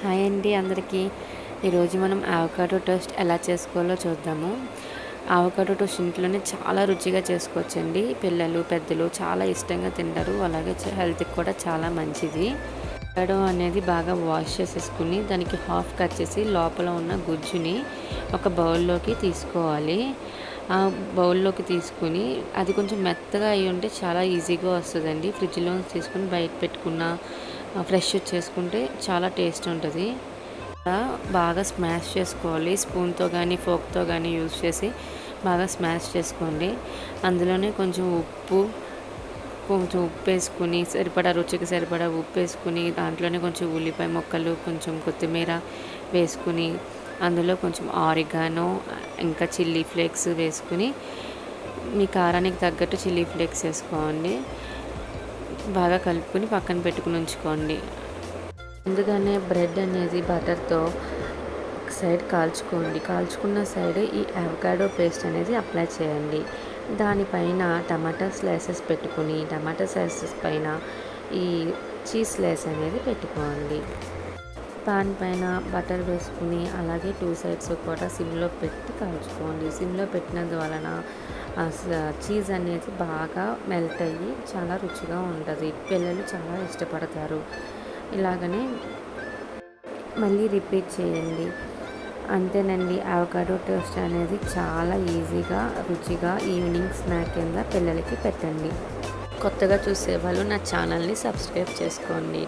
Hi అండి అందరికీ. ఈరోజు మనం అవకాడో టోస్ట్ ఎలా చేసుకోవాలో చూద్దాము. అవకాడో టోస్ట్ ఇంట్లోనే చాలా రుచిగా చేసుకోవచ్చండి. పిల్లలు పెద్దలు చాలా ఇష్టంగా తింటారు. అలాగే హెల్త్కి కూడా చాలా మంచిది. అవకాడో అనేది బాగా వాష్ చేసేసుకుని దానికి హాఫ్ కట్ చేసి లోపల ఉన్న గుజ్జుని ఒక బౌల్లోకి తీసుకోవాలి. ఆ బౌల్లోకి తీసుకుని అది కొంచెం మెత్తగా అయి ఉంటే చాలా ఈజీగా వస్తుందండి. ఫ్రిడ్జ్లో తీసుకుని బయట పెట్టుకున్న ఫ్రెష్ చేసుకుంటే చాలా టేస్ట్ ఉంటుంది. బాగా స్మాష్ చేసుకోవాలి. స్పూన్తో కానీ ఫోక్తో కానీ యూజ్ చేసి బాగా స్మాష్ చేసుకోండి. అందులోనే కొంచెం ఉప్పు వేసుకుని రుచికి సరిపడా ఉప్పు వేసుకుని దాంట్లోనే కొంచెం ఉల్లిపాయ ముక్కలు కొంచెం కొత్తిమీర వేసుకుని అందులో కొంచెం ఆరిగానో ఇంకా చిల్లీ ఫ్లేక్స్ వేసుకుని మీ కారానికి తగ్గట్టు చిల్లీ ఫ్లేక్స్ వేసుకోండి. బాగా కలుపుకొని పక్కన పెట్టుకుని ఉంచుకోండి. ముందుగానే బ్రెడ్ అనేది బటర్తో సైడ్ కాల్చుకోండి. కాల్చుకున్న సైడ్ ఈ అవకాడో పేస్ట్ అనేది అప్లై చేయండి. దానిపైన టమాటా స్లైసెస్ పెట్టుకుని టమాటా స్లైసెస్ పైన ఈ చీజ్ స్లైస్ అనేది పెట్టుకోండి. పాన్ పైన బటర్ వేసుకుని అలాగే 2 సైడ్స్ కూడా సిమ్లో పెట్టి కాల్చుకోండి. సిమ్లో పెట్టినందువలన చీజ్ అనేది బాగా మెల్ట్ అయ్యి చాలా రుచిగా ఉంటుంది. పిల్లలు చాలా ఇష్టపడతారు. ఇలాగనే మళ్ళీ రిపీట్ చేయండి. అంతేనండి, అవకాడో టోస్ట్ అనేది చాలా ఈజీగా రుచిగా ఈవినింగ్ స్నాక్ కింద పిల్లలకి పెట్టండి. కొత్తగా చూసేవాళ్ళు నా ఛానల్ని సబ్స్క్రైబ్ చేసుకోండి.